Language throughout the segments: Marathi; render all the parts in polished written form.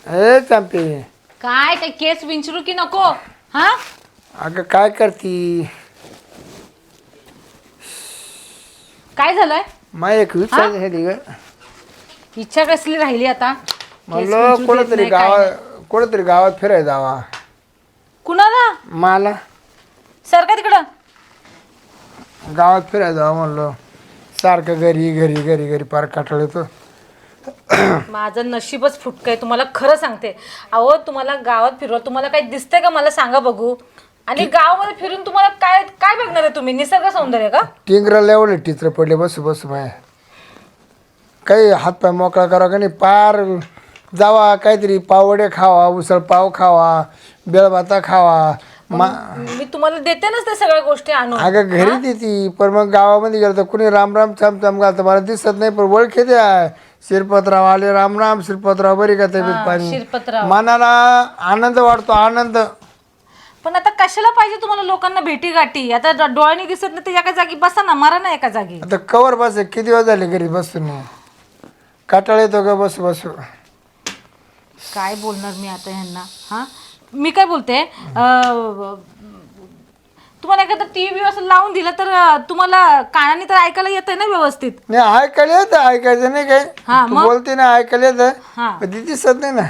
ए चंपे, काय काय केस विंचरू की नको? हा अगं काय करती? काय झालंय? माय एक विचार झाली ग. इच्छा कसली राहिली आता? केस म्हणलं विंचरू देत कुठंतरी नाही, काय नाही. कुठंतरी गावात फिरायला जावा. कुणाला? मला सारखं तिकडं. गावात फिरायला जावं म्हणलं. सारखं घरी घरी घरी घरी पार काटाळ येतो. माझं नशीबच फुटकं आहे, तुम्हाला खरं सांगते. अहो तुम्हाला गावात फिरवा, तुम्हाला काही दिसतंय का मला सांगा बघू? आणि गावामध्ये फिरून तुम्हाला काय काय बघणार आहे तुम्ही? निसर्ग सौंदर्य का? टिंगराला एवढे टिचर पडले बसू बसू माय. काही हातपाय मोकळा करा का नाही, पार जावा, काहीतरी पावडे खावा, उसळ पाव खावा, बेळभाता खावा. मी तुम्हाला देते ना ते सगळ्या गोष्टी आणून. अगं घरी देती, पण मग गावामध्ये गेलं तर कुणी राम राम छाम छाम घालतं, मला दिसत नाही, पण ओळखी द्या. शिरपतराव आले, राम राम शिरपतराव, बरी का तब्येत पाणी? शिरपतराव. मनाला आनंद वाटतो, आनंद. पण आता कशाला पाहिजे तुम्हाला लोकांना भेटी गाठी? आता डोळ्याने दिसत नाही तर एका जागी बसा ना, मारा ना एका जागी. आता कवर बस, किती दिवस झाले घरी बसून, काटाळ येतो का बसू बसू. काय बोलणार मी आता ह्यांना? हा मी काय बोलते, तुम्हाला एखादा टीव्ही असं लावून दिलं तर तुम्हाला कानाने तर ऐकायला येतंय ना व्यवस्थित? नाही ऐकायला येतं, ऐकायचं नाही काय. हा, तू मग? बोलते ना ऐकायला येतं, हा. पण ती दिसत नाही ना.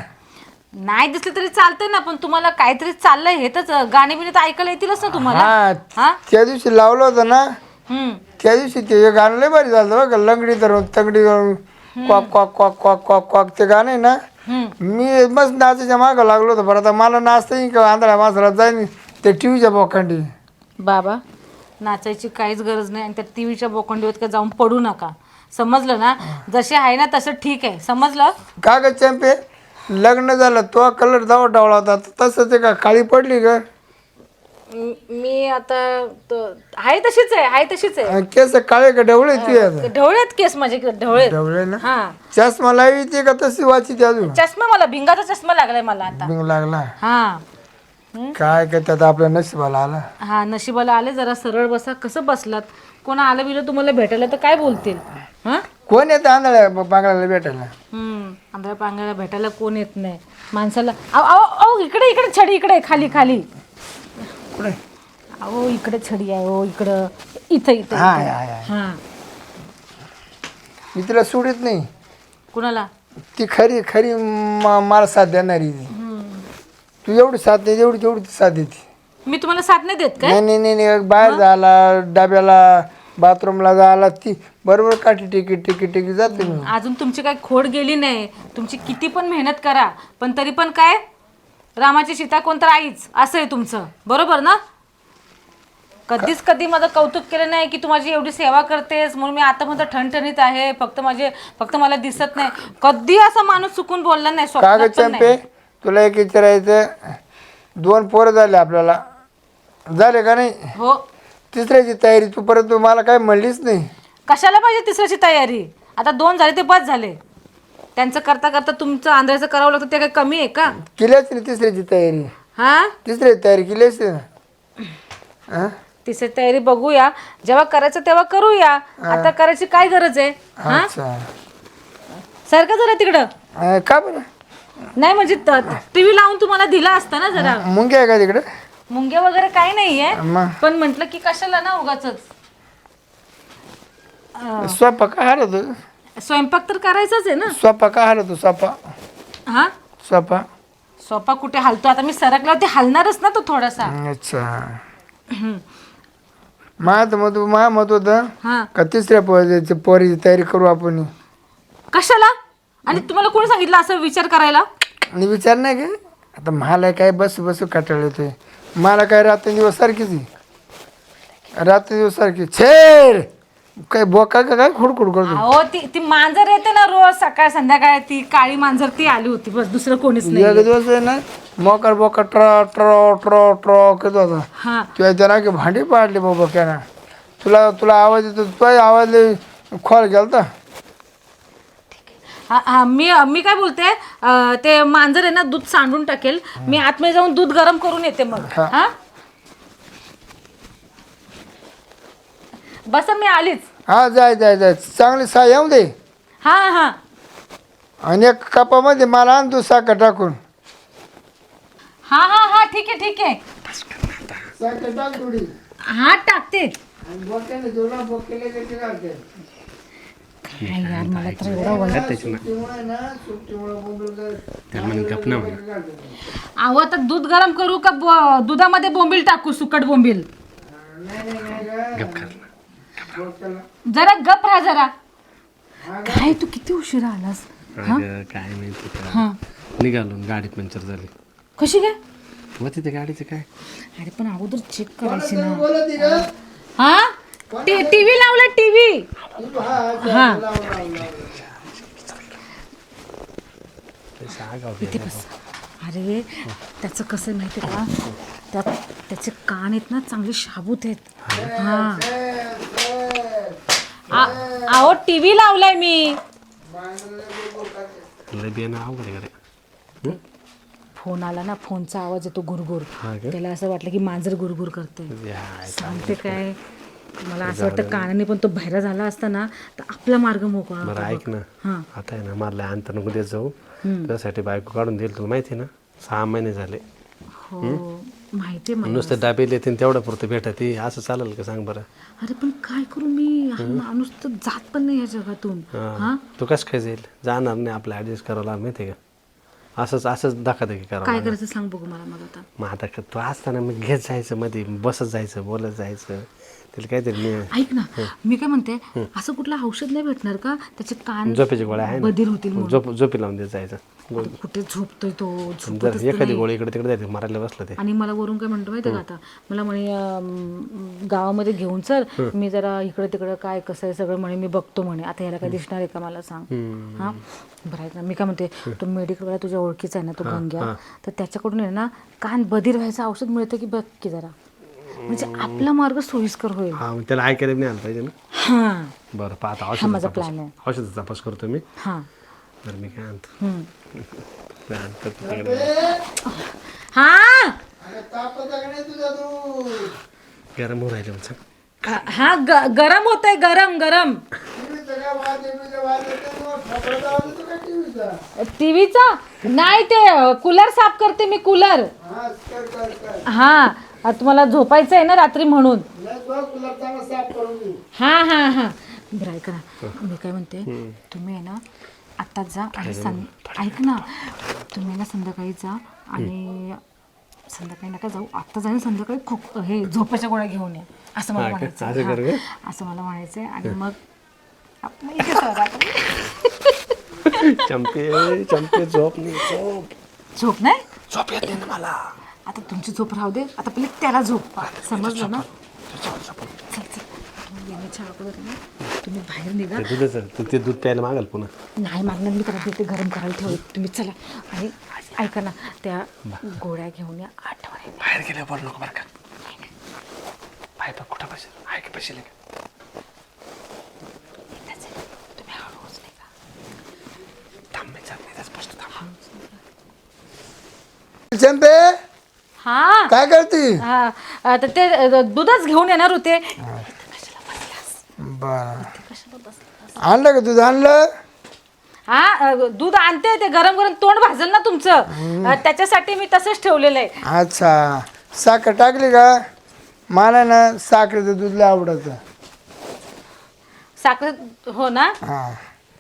नाही दिसलं तरी चालतंय ना, पण तुम्हाला काहीतरी चाललंय हे तर गाणे बिणे तर ऐकायला येतीलच ना तुम्हाला. हा, त्या दिवशी लावलं होतं ना, हम्म. त्या दिवशी ते गाणं लय भारी झालं बघा, लंगडी धरून तंगडी धरून quack quack quack quack quack quack, ते गाणं आहे ना. मी मस्त नाचायच्या मागं लागलो होतो, बरं आता मला नाचता येईल का? आंधळ्या माणसाला जाईन ते टीव्हीच्या बोखंडी. बाबा नाचायची काहीच गरज नाही, आणि त्या टीव्हीच्या बोकंडीवर का जाऊन पडू नका, समजलं ना? जसे आहे ना तसं ठीक आहे, समजलं? का ग चंपे, लग्न झालं तो कलर जावा डावळा होता, तसं ते का काळी पडली ग? मी आता आहे तशीच आहे, आहे तशीच आहे. केस काळे का ढवळे तू? ढवळेत केस माझे, ढवळेत. ढवळे ना. हा, चष्मा लावी ते का तशी वाची ते अजून? चष्मा, मला भिंगाचा चष्मा लागलाय मला आता. बिंग लागला. हा काय काय त्यात आपल्या नशिबाला आला. हा, नशिबाला आले. जरा सरळ बसा. कसं बसलात? कोण आलं बिलं तुम्हाला भेटायला तर काय बोलतील? हा, कोण येतं आंधळ्या बांगड्याला भेटायला? आंधळ्या पांगळ्या भेटायला कोण येत नाही माणसाला. अहो अहो अहो, इकडे इकडे छडी, इकडे खाली खाली. कुठे? अहो इकडे छडी आहे. हो इकडं, इथं इथं. हा हा. हा, मी तिला सोडित नाही. कुणाला? ती खरी खरी मला साथ देणारी ती. तू एवढी साथ दे, एवढी तेवढी साथ देते. मी तुम्हाला साथ नाही देत काय? नाही नाही नाही, बाहेर जायला, डब्याला, बाथरूमला जायला ती बरोबर काठी टिकी टिकी टिकी जाते मी. अजून तुमची काही खोड गेली नाही. तुमची किती पण मेहनत करा, पण तरी पण काय, रामाची सीता कोणतर आईच, असं आहे तुमचं. बरोबर ना? कधीच कधी माझं कौतुक केलं नाही की तू माझी एवढी सेवा करतेस म्हणून मी आता म्हणतो ठणठणीत आहे, फक्त मला दिसत नाही. कधी असा माणूस चुकून बोलला नाही, का स्वप्नात ग पण नाही. चंपे, तुला एक विचारायचं, 2 पोरं झाले आपल्याला, झाले का नाही? हो. तिसऱ्याची तयारी तू परत तू मला काय म्हणलीच नाही. कशाला पाहिजे तिसऱ्याची तयारी? आता 2 झाले ते बस झाले. त्यांचं करता करता तुमचं आंध्राचं करावं लागतं, ते काय कमी आहे का? केलीच नाही तिसऱ्याची तयारी? हा, तिसऱ्याची तयारी केलीच ना? तिसरी तयारी बघूया, जेव्हा करायचं तेव्हा करूया. आता करायची काय गरज आहे? हा, अच्छा. सारखं जरा तिकडं. का बरं? नाही म्हणजे टीव्ही लावून तुम्हाला दिला असता ना जरा. मुंग्या आहे का तिकडे? मुंग्या वगैरे काही नाहीये, मग पण म्हंटल की कशाला ना उगाचच. स्वयंपाक काय हरतो? स्वयंपाक तर करायचाच आहे ना. स्वयंपाक काय हरतो? स्वयंपाक हा, स्वयंपाक. स्वयंपाक कुठे हलतो? आता मी सरकला ते हलणारच ना तो थोडासा. अच्छा. माझं मत होतं हा, का तिसऱ्या पोरीची तयारी करू आपण. कशाला? आणि तुम्हाला कोणी सांगितलं असं विचार करायला? आणि विचार नाही का, आता मला काय बसू बसू कंटाळा येतोय. मला काय रात्र दिवस सारखीच आहे. रात्र दिवस सारखी छेर काय बोका का काय खुडखुड करतो. अहो ती मांजर येते ना रोज सकाळ संध्याकाळ, ती काळी मांजर ती आली होती, बस दुसरं कोणीच एक नाही. दिवस आहे ना, मोकर बोका ट्रॉ ट्रॉ ट्रॉ ट्रॉ करत होता. हा, तुला त्यांना की भांडी पाडली बाबा क्या. तुला आवाज येतो, तुझा आवाज लय खोल गेलता. हा हा, मी काय बोलते, ते मांजर आहे ना दूध सांडून टाकेल. मी आतमध्ये जाऊन दूध गरम करून येते मग. हा. हा, बस मी आलीच. हा, जाय जाय जाय, चांगली साय येऊ दे. हा हा, आणि एक कपामध्ये मला आण तू साखर टाकून. हा हा हा ठीक आहे ठीक आहे. साखर टाक थोडी हा टाकते. आणि बोक्याने जेवढा बोक्याला त्याचे घालते. काय यार मला तर एवढं वय. सुट्टीमुळे ना सुट्टीमुळे बोंबील अहो आता दूध गरम करू का दुधामध्ये बोंबील टाकू सुकट बोंबील. जरा गप राहा जरा. काय तू किती उशिरा आलास? काय माहिती निघालो गाडीत पंक्चर झाली. कशी काय? होती ते गाडीचं काय. अरे पण अगोदर चेक करायची ना. हा टीव्ही लावला टीव्ही. हा इथे बस. अरे त्याचं कसं आहे माहिती का, त्याचे कान आहेत ना चांगले शाबूत आहेत. हा अहो टीव्ही लावलाय मी. फोन आला ना, फोनचा आवाज येतो गुरगुर. त्याला असं वाटलं की मांजर गुरगुर करते. सांगते काय मला असं वाटतं कानाने पण तो बहिरा झाला असता ना तर आपला मार्ग मोकळा. बरं ऐक ना, आता आहे ना मला अंतर नको देत जाऊ. त्यासाठी बायको काढून देईल तुला माहिती ना. 6 महिने झाले. हो माहिती मला. नुसतं डाबे येते तेवढं पुरतं भेटत असं चालेल का सांग बरं. अरे पण काय करू मी, हा माणूस तर जात पण नाही या जगातून. हा तू कसं काय जाईल, जाणार नाही. आपलं ऍडजस्ट करावं लागलं माहिती का. असंच दाखवादेखी करावं. काय करायचं सांग बघू मला. मग आता मग आता तू असताना मग घेत जायचं, मध्ये बसत जायचं, बोलत जायचं. त्याला काहीतरी ऐक ना, मी काय म्हणते, असं कुठलं औषध नाही भेटणार का त्याचे कान झोपेची गोळ्या आहे बधीर होतील म्हणून? झोपी लावून देत जायचं. कुठे झोपतोय तो, जर एखादी गोळी इकडे तिकडे जायचं मारायला बसलं ते. आणि मला वरून काय म्हणतो माहिती का, आता मला म्हणे गावामध्ये घेऊन चल, मी जरा इकडे तिकडे काय कसं आहे सगळं म्हणे मी बघतो म्हणे. आता ह्याला काय दिसणार आहे का मला सांग. हा बरं आहे ना, मी काय म्हणते, तो मेडिकलवाला तुझ्या ओळखीचा आहे ना तो गंग्या, तर त्याच्याकडून आहे ना कान बधीर व्हायचं औषध मिळतं की बघ की जरा, म्हणजे आपला मार्ग सोयीस्कर होईल. हा त्याला ऐकायला नाही आलं पाहिजे ना. हा बरं पाहता हा माझा प्लॅन आहे. औषधाचा तपास करतो मी. हा बरं मी काय आणतो. हा गरम होऊ राहिले म्हणजे. हा गरम होत आहे, गरम गरम. टीव्हीचा नाही, ते कूलर साफ करते मी, कूलर. हा तुम्हाला झोपायचं आहे ना रात्री म्हणून. हा हा हा बरं ऐका ना, मी काय म्हणते, तुम्ही आहे ना आत्ताच जा आणि ऐक ना, तुम्ही ना संध्याकाळी जा आणि संध्याकाळी नका जाऊ, आत्ता जाऊन संध्याकाळी हे झोपाच्या गोळ्या घेऊन या, असं मला म्हणायचं. असं मला म्हणायचं आहे. आणि मग आपण इथे चंपे चंपे झोप नाही. झोप नाही, झोप येत नाही ना मला. आता तुमची झोप राहू दे, आता पहिले त्याला झोप, समजलं ना. चल चल येण्याच्या अगोदर ना तुम्ही बाहेर निघा. ते दूध प्यायला मागाल पुन्हा. नाही मागणार, मी त्याला ते गरम करायला ठेवलं. तुम्ही चला आणि ऐका ना, त्या गोळ्या घेऊन या आठवड्याने. बाहेर गेल्या बोल नको बरं का. बाहेर बघ कुठं बसेल आहे का, बसेल का. तुम्ही हळूच नाही का. थांब मी जात नाही, स्पष्ट थांब. चंपे हा काय करते? हा तर ते दूधच घेऊन येणार होते. बर आणलं का दूध? आणलं. हा दूध आणते, ते गरम गरम तोंड भाजल ना तुमचं, त्याच्यासाठी मी तसंच ठेवलेलं आहे. अच्छा साखर टाकली का? मला ना साखरेचं दूध लय आवडतं. साखर हो ना. हा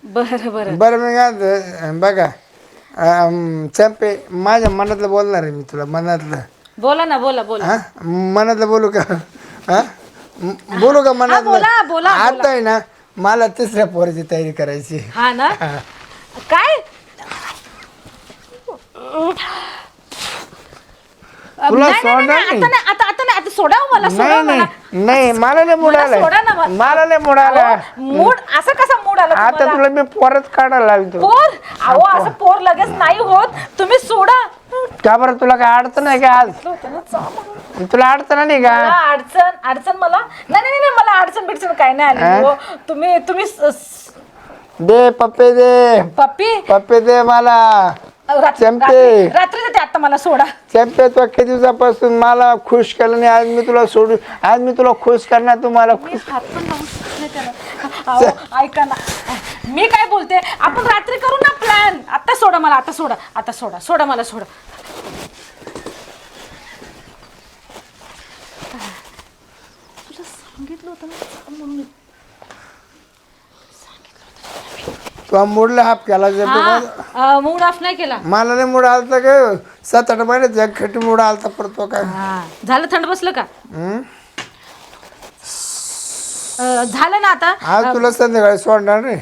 बरं बरं बरं मी काय बघा चंपे, माझ्या मनातलं बोलणार आहे मी तुला. मनातलं बोला ना, बोला बोला. हा मनातलं बोलू का? हा बोलू का मनातलं? बोला बोला. आता आहे ना मला तिसऱ्या पोराची तयारी करायची. हा ना काय तुला नाही, नाही, नाही, सोडणार नाही. आता नाही, आता सोडाव मला, सोडाव नाही मला. नाही मला नाही मूड मला सोडा ना आलाय. मला. मला नाही मूड आला. मूड असा कसा मूड आला आता तुम्हाला? तुला मी पोरच काढायला लावतो. पोर अहो असं पोर लगेच नाही होत, तुम्ही सोडा. का बरं तुला काय अडचण आहे का आज? तुला अडचण नाही का? मला अडचण मला नाही नाही नाही, मला अडचण बिडचण काय नाही आली हो. तुम्ही दे पप्पे दे. पप्पी दे मला. चंपे. रात्री देते, आता मला सोडा. चंपे तू अख्ख्या दिवसापासून मला खुश केलं नाही, आज मी तुला सोडू. आज मी तुला खुश करणार. तुम्हाला मी हात पण लावू शकत नाही त्याला. अहो, ऐका ना, मी काय बोलते, आपण रात्री करू ना प्लॅन. सोडा मला, आता सोडा, आता सोडा, सोडा मला, सोडा. तुला सांगितलं होतं ना म्हणून. तो मोडला हाप केला मूड ऑफ नाही केला. मला नाही मूड आलता काय 7-8 महिन्यात एक खटी मूड आलता पडतो काय. झालं, थंड बसलं का? झालं ना आता. आज तुला संध्याकाळी सोडणार रे.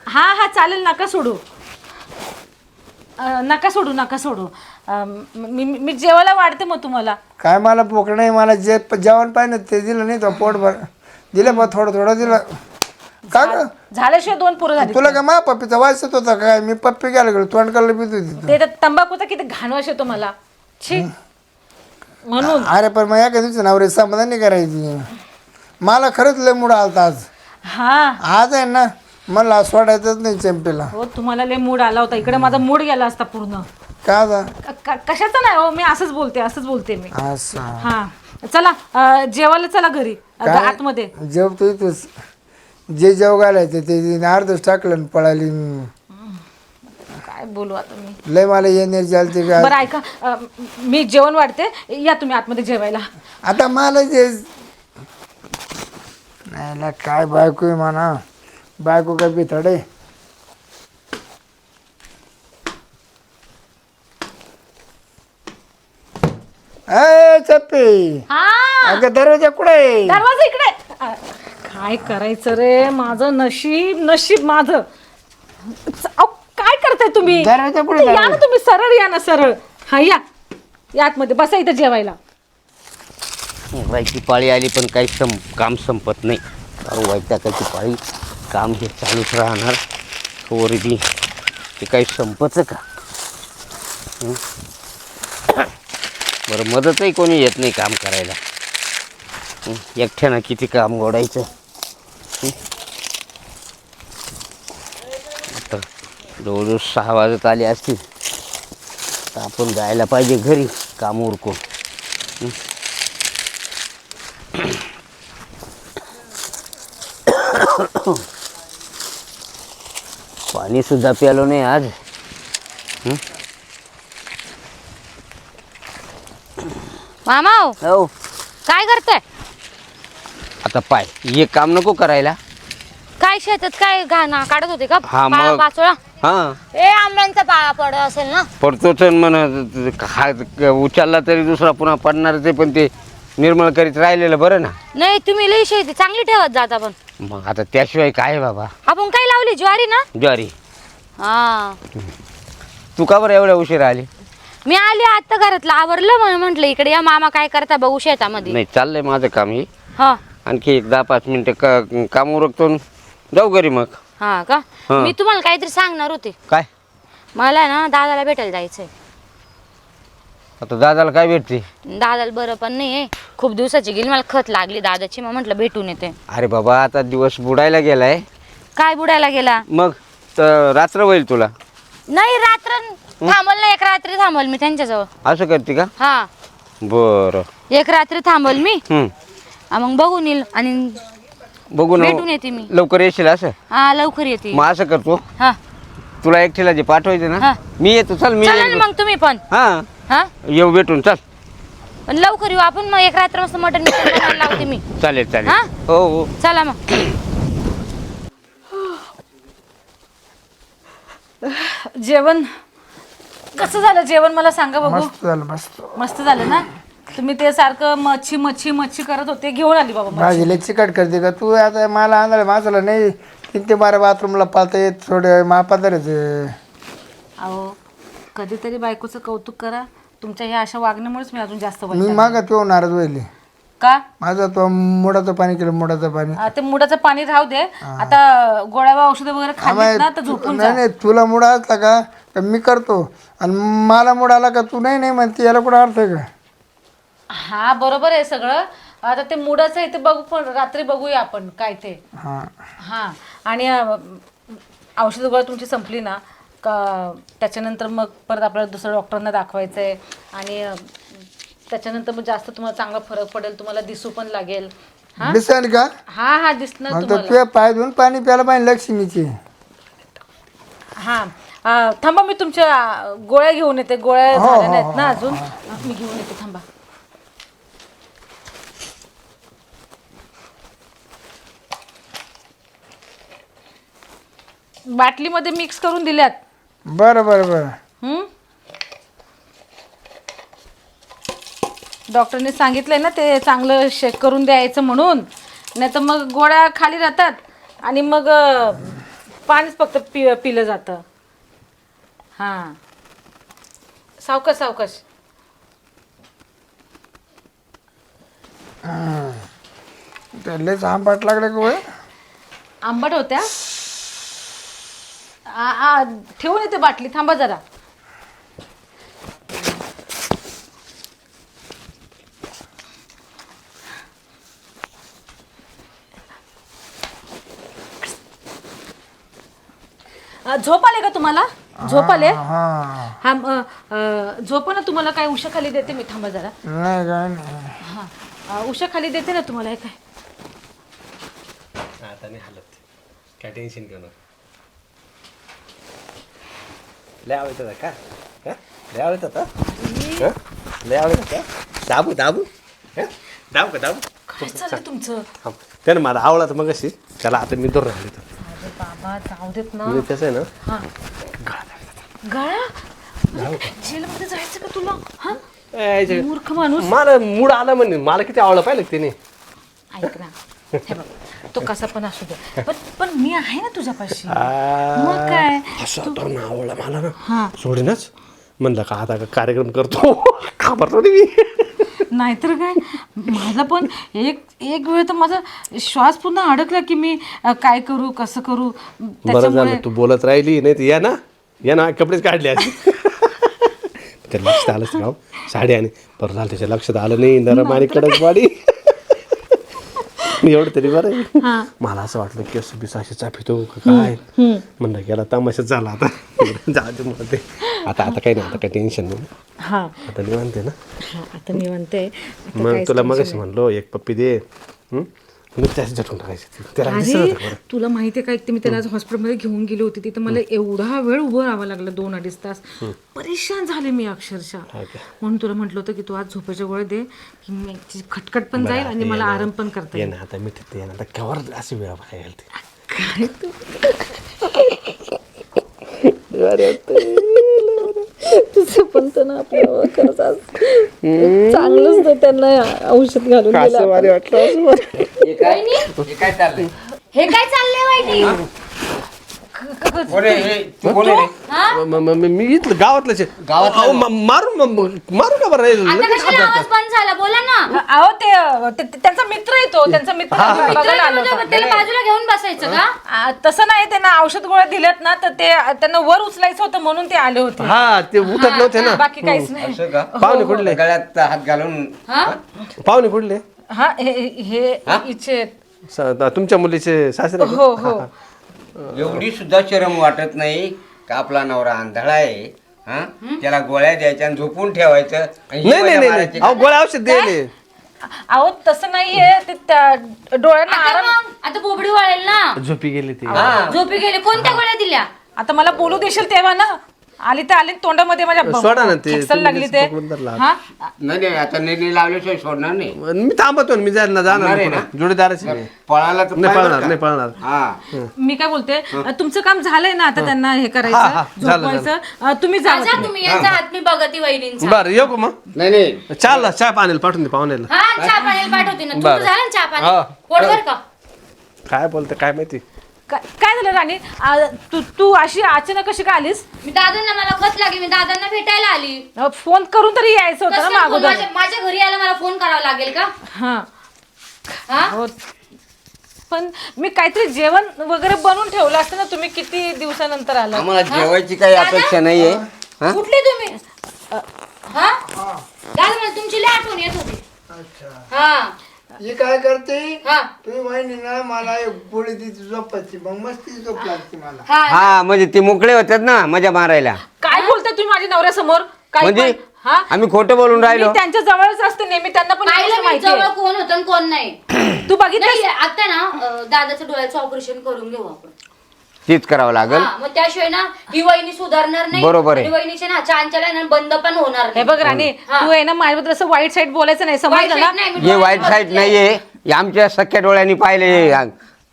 हा हा चालेल, नका सोडू, नका सोडू, नका सोडू. मी जेवायला वाढते मग तुम्हाला. काय मला भूक नाही, मला जे जेवण पाहिजे ते दिलं नाही तो पोटभर दिलं मग थोडं थोडं दिलं. का ग झाल्याशिवाय 2 पोरं झाली. तुला काय मा पप्पीचा वास येत होता काय? मी पप्पी घ्यायला गेलो तोंड करायला पित होती. ते तंबाखूचा किती घाणवास येतो मला, छी. म्हणून अरे पण मग एका दिवशी नवरे समाधान नाही करायची. मला खरंच लय मूड आलता आज. हा आज आहे ना मला सोडायचंच नाही चॅम्पीला. हो, तुम्हाला लय मूड आला होता. इकडे माझा मूड गेला असता पूर्ण. का जा कशाचा नाही हो, मी असंच बोलते मी. असं हा चला, जेवायला चला घरी आतमध्ये. जेवतो इथंच. जे जेव घालायचं ते अर्धच टाकलं आणि पळाली. काय बोलू आता मी. लय मला एनर्जी आली का. बरं ऐका, मी जेवण वाढते, या तुम्ही आतमध्ये जेवायला. आता मला जे नाही काय बायको आहे म्हणा, बायको काय बिथडे. चप्पी अगं दरवाजा कुठे? दरवाजा इकडे. काय करायचं रे, माझं नशीब माझं. काय करताय तुम्ही? दरवाजा कुठे? या ना तुम्ही, सरळ या ना, सरळ. हा या आतमध्ये बसा, इथं जेवायला. व्हायची पाळी आली पण काही काम संपत नाही. वैतागाची पाळी, काम हे चालूच राहणार. वरती ते काही संपचं का? बरं, मदतही कोणी येत नाही काम करायला. एकट्यानं किती काम गोडायचं. आता जवळजवळ 6 वाजत आले असतील तर आपण जायला पाहिजे घरी काम उरकून. पाणी सुद्धा प्यालो नाही आज. मामा हो, काय करताय? आता पाय हे काम नको करायला. काय शेतात काय घाण काढत होते का? हा, मग. पाचोळा. हा, ए आंब्यांचा पाळा पड असेल ना. पडतोच म्हणा, उचलला तरी दुसरा पुन्हा पडणार. ते पण ते निर्मळ करीत राहिलेलं बरं ना. नाही, तुम्ही लई शेती चांगली ठेवत जाता. पण मग आता त्याशिवाय काय बाबा. आपण काय लावली? ज्वारी ना. ज्वारी. हा, तू का बरं एवढ्या उशीर आली? मी आली आता, घरातलं आवरलं म्हणून म्हटलं इकडे या, मामा काय करता बघू शेतामध्ये. नाही, चाललंय माझं काम हे. हा आणखी 10-5 मिनिटं काम उरकतो आणि जाऊ घरी मग. हा का? हा. मी तुम्हाला काहीतरी सांगणार होते. काय? मला ना दादाला भेटायला जायचंय. आता दादाला काय भेटते? दादाला बरं पण नाही, खूप दिवसाची गेली, मला खत लागली दादाची, मग म्हटलं भेटून येते. अरे बाबा, आता दिवस बुडायला गेलाय. काय बुडायला गेला? मग तर रात्र होईल तुला. नाही, रात्र थांबल ना, 1 रात्री थांबल मी त्यांच्याजवळ. असं करते का? हा, बरं. 1 रात्री थांबल मी. हम्म. मग बघून येईल आणि बघू ना, भेटून येते मी. लवकर येशील असं. हा, लवकर येते. मग असं करतो, हा, तुला एकटीला जे पाठवायचं ना, हा. मी येतो. चल, मी चला येतो. ना मग तुम्ही पण. हा, हा, येऊ भेटून. चल, पण लवकर येऊ आपण. मग 1 रात्र मस्त मटण बनवायला लावते मी. चालेल चालेल. हा? हो हो. चला मग. जेवण कसं झालं? जेवण मला सांगा बघू. मस्त झालं मस्त. मस्त झालं ना? तुम्ही ते सारखं मच्छी मच्छी मच्छी करत होते, घेऊन आली बाबा मच्छी. भाजीला चिकट करते का तू? आता मला आंधळा माणसाला नाही 3-12 बाथरूमला पाळता येत. थोडे मापादरच. अहो, कधीतरी बायकोचं कौतुक करा. तुमच्या ह्या अशा वागण्यामुळेच मी अजून जास्त मी वैतागले. मागा तो नाराज व्हायले. का? माझा तो मुडाचं पाणी केलं, मुडाचं पाणी. ते मुडाचं पाणी राहू दे. आता गोळ्या औषधं वगैरे खाल्लीत ना, तर झोपून जा. नाही नाही, तुला मुडा असला का तर मी करतो, आणि मला मुड आला का तू नाही नाही म्हणते. याला कुठं अर्थ आहे का? हा, बरोबर आहे सगळं. आता ते मुडाचं इथे बघू, पण रात्री बघूया आपण काय ते. हा हा, आणि औषध गोळ्या तुमची संपली ना का त्याच्यानंतर मग परत आपल्याला दुसऱ्या डॉक्टरांना दाखवायचं आहे. आणि त्याच्यानंतर मग जास्त तुम्हाला चांगला फरक पडेल, तुम्हाला दिसू पण लागेल. दिसेल का? हा हा, दिसणार मग तर तुम्हाला. तुझ्या पाय धुवून पाणी प्यायला पाहिजे लक्ष्मीची. थांबा मी तुमच्या गोळ्या घेऊन येते. गोळ्या झाल्या नाहीत ना अजून. मी घेऊन येते, थांबा. बाटलीमध्ये मिक्स करून दिल्यात. बरं बरं बरं. हं? डॉक्टरने सांगितलंय ना ते चांगलं शेक करून द्यायचं म्हणून, नाही तर मग गोळ्या खाली राहतात आणि मग पाणीच फक्त पिलं जातं. हां, सावकाश सावकाश. लयच आंबाट लागले का गोळ्या? आंबट होत्या. ठेवून येते बाटली, थांबा जरा. झोप आले का तुम्हाला? झोप आले? हा, झोप ना. तुम्हाला काय उशा खाली देते मी, थांबा जरा. नाही काय नाही. हा, उशा खाली देते ना तुम्हाला. हे काय आता नाही हालत, काय टेन्शन घेऊ नका. लय आवडतं का? लय आवडतं का? लय आवडतं का? दाबू दाबू दाबू का दाबू? काय चाललंय तुमचं? त्यानं मला आवडला तर मग अशी त्याला आता मी दूर राहिलो. अरे बाबा जाऊ देत ना. मी त्याचं आहे ना हा, गळा जेलमध्ये जायचं का तुला? हा, मूर्ख माणूस. मला मूड आला म्हणे, मला किती आवडलं पाहिलं त्याने. ऐक ना, हे बघ, तो कसा पण असू दे, पण मी आहे ना तुझ्यापाशी. मग काय असं तो ना आवडला मला ना, सोडीनच म्हणलं का आता कार्यक्रम करतो. घाबरतो मी. नाहीतर काय, माझा पण एक वेळ तर माझा श्वास पुन्हा अडकला की मी काय करू, कसं करू. बरं झालं तू बोलत राहिली, नाही तर या ना कपडेच काढले असते. त्याच्या लक्षात आलंच गाव साडी आणि बरं झालं त्याच्या लक्षात आलं नाही. नरम आणि कडक वाडी. एवढं तरी बरं आहे. मला असं वाटलं की असं बिसाशी चापितो काय, म्हणलं गेला तमाशाच झाला आता. जाऊ म्हणते आता काही नाही, आता काही टेन्शन नाही. हा, आता निवांत आहे ना. आता मी म्हणते. मग तुला मग म्हणलो एक पप्पी दे, मी त्याची झटून टाकायची. त्याला दिसत होतं बरं. तुला माहिती आहे का, एक ते मी त्याला आज हॉस्पिटलमध्ये घेऊन गेली होती. तिथं मला एवढा वेळ उभं राहावं लागलं, 2-2.5 तास. परेशान झाले मी अक्षरशः. म्हणून तुला म्हटलं होतं की तू आज झोपायच्या गोळ्या दे, की मी खटखट पण जाईल आणि मला आराम पण करता ये येईल. ना आता मी तिथे ये ना, आता केव्हा अशी वेळा बघायला घालते. तुझं पण तर ना आपलं खरंच आज चांगलंच तर त्यांना औषध घालून दिलं. काय चाललंय? हे काय चाललंय वाईटी? मी इथलं गावातलंच मारू का बरं. आता कशाला आवाज बंद झाला? बोला ना. अहो त्यांचा मित्र येतो, त्यांचा मित्र बघायला आला होता. त्याला बाजूला घेऊन बसायचं का? तसं नाही, त्यांना औषध गोळ्या दिल्यात ना, तर ते त्यांना वर उचलायचं होतं म्हणून ते आले होते. हा ते उठत नव्हते ना. बाकी काहीच नाही. असं का? पाहुणे कुठले? गळ्यात हात घालून पाहुणे कुठले? हा, हे इच्छे. तुमच्या मुलीचे सासरे? हो हो. एवढी सुद्धा शरम वाटत नाही का आपला नवरा आंधळा आहे? हा, त्याला गोळ्या द्यायच्या आणि झोपून ठेवायचं आणि ही नाही गोळ्या नाही मारायची. नाही, गोळ्या औषध द्यायले. अहो तसं नाहीये, ते डोळ्यांना आता आराम. मग आता बोबडी वाळेल ना. झोपी गेली ती. झोपी गेले. कोणत्या गोळ्या दिल्या? आता मला बोलू देशील तेव्हा ना. आली तर आली, तोंडामध्ये माझ्या सोडा ना ते, खेचायला लागली ते. पकडून धरला. हा, नाही आता निर्णय लावल्याशिवाय सोडणार नाही. मी थांबतो ना, मी जाणार जाणार आहे ना ना? जोडीदाराची पळाला तर नाही पाय पळणार बरं नाही का? पळणार. हा, मी काय बोलते, तुमचं काम झालंय ना आता. त्यांना हे हा, करायचं, झालं, झोपवायचं. तुम्ही जा. जा तुम्ही, यांचा हात मी बघते वहिनींचा. बरं येऊ का मग? नाही चाल चहा पाण्याला पाठवून दे पाहुण्याला. हा, चहा पाण्याला पाठवते ना. बरं. तुझं झालं ना चहा हा. पाणी? पोटभर का? काय बोलते काय माहिती. काय झालं राणी? तू अशी अचानक कशी काय आलीस? मी दादांना, मला खत लागली, मी दादांना भेटायला आली. फोन करून तरी यायचं होतं ना कसला फोन? अगोदर. माझ्या घरी यायला मला फोन करावा लागेल का? हा, हा? हो. पण मी काहीतरी जेवण वगैरे बनवून ठेवलं असतं ना. तुम्ही किती दिवसानंतर आला? आम्हाला जेवायची काही अपेक्षा नाहीये. कुठले तुम्ही? हा, दादा मला तुमची लय आठवण येत होती. हा ही काय करते, हा तुम्ही माहिती ना, मला एक गोळी तिची झोपायची, मग मस्त झोप लागते मला. हा. हा म्हणजे ते मोकळे होतात ना मजा मारायला. काय बोलताय तुम्ही माझ्या नवऱ्यासमोर? काय म्हणजे पण? हा, आम्ही खोटं बोलून राहिलो. मी त्यांच्या जवळच असते नेहमी, त्यांना पण पाहिलं एवढं मी माहिती जवळ आहे. कोण होतं आणि कोण नाही. तू बघितलं? नाही, आता ना दादाचं डोळ्याचं ऑपरेशन करून घेऊ आपण. तीच करावं लागेल. हा, मग त्याशिवाय ना ही वहिनी सुधारणार नाही. बरोबर आहे. आणि वहिनीचे ना चांचल्या ना बंद पण होणार हे नाही. बघ राणी तू आहे ना माझ्याबद्दल असं वाईट साईड बोलायचं नाही, वाईट समजलं ना? साईड नाही, मी हे डोळ्याने वाईट साईड बघितलंय. नाहीये, हे आमच्या सख्या डोळ्यांनी पाहिले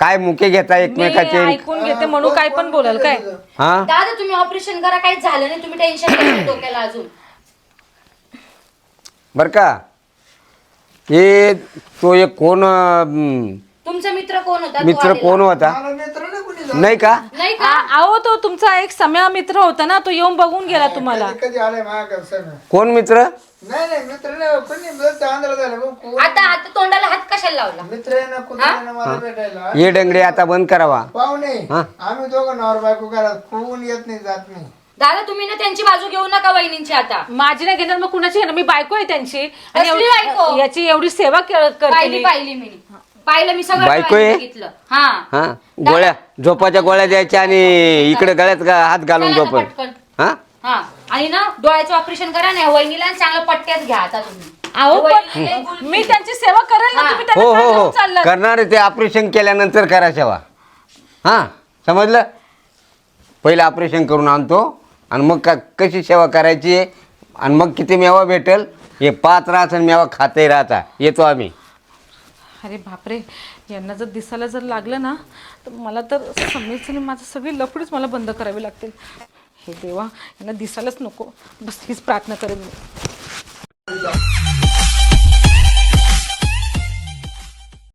काय मुके घेता मी एकमेकाचे. ऐकून घेते म्हणून काय पण बोलाल काय? हा दादा तुम्ही ऑपरेशन करा, काहीच झालं नाही, तुम्ही टेन्शन घ्या डोक्याला अजून. बर का, हे तो एक कोण तुमचा मित्र कोण होता? तो मित्र आलेला. कोण होता मला मित्र नाही कुणी झालं. नाही का? नाही का? अहो तो तुमचा एक सम्या मित्र होता ना, तो येऊन बघून गेला तुम्हाला. कधी कधी आलाय माझ्या सण. कोण मित्र? नाही नाही मित्र नाही कोणी बस आंध्र झालं मग कोण- आता तोंडाला हात कशाला लावला? मित्र आहे ना कुत्रा आहे ना मला भेटायला. ये डंगडे आता बंद करावा. पाहुणे हा. आम्ही दोघं नवर बायको करा कोण येत नाही जात नाही. दादा तुम्ही ना त्यांची बाजू घेऊ नका वहिनींची आता. माझी नाही घेणार मग कुणाची घेणार? मी बायको आहे त्यांची आणि कसली बायको? याची एवढी सेवा करते. पाहिली मी पाहिलं, मी सगळं बायको आहे? डोळ्याने बघितलं. हा हा गोळ्या झोपाच्या गोळ्या द्यायच्या आणि इकडे गळ्यात हात घालून चला ना झोपण. पटकन. हा हा आणि ना डोळ्याचं ऑपरेशन करा ना वहिनीला आणि चांगलं पट्ट्यात घ्या आता तुम्ही. अहो वहिनी लय पण गुलती. मी त्यांची सेवा करेल ना, हा. तुम्ही हो त्यांना हो काय हो घेऊन चाललात? करणार आहे ते ऑपरेशन केल्यानंतर करा सेवा. हा समजलं, पहिलं ऑपरेशन करून आणतो आणि मग कशी सेवा करायची आहे आणि मग किती मेवा भेटेल हे पाच राहत आणि मेवा खाते राहता. येतो आम्ही. अरे बापरे, यांना जर दिसायला जर लागलं ना तर मला तर समजायचं नाही, माझं सगळी लफडीच मला बंद करावी लागतील. हे देवा, यांना दिसायलाच नको, बस हीच प्रार्थना करेन मी.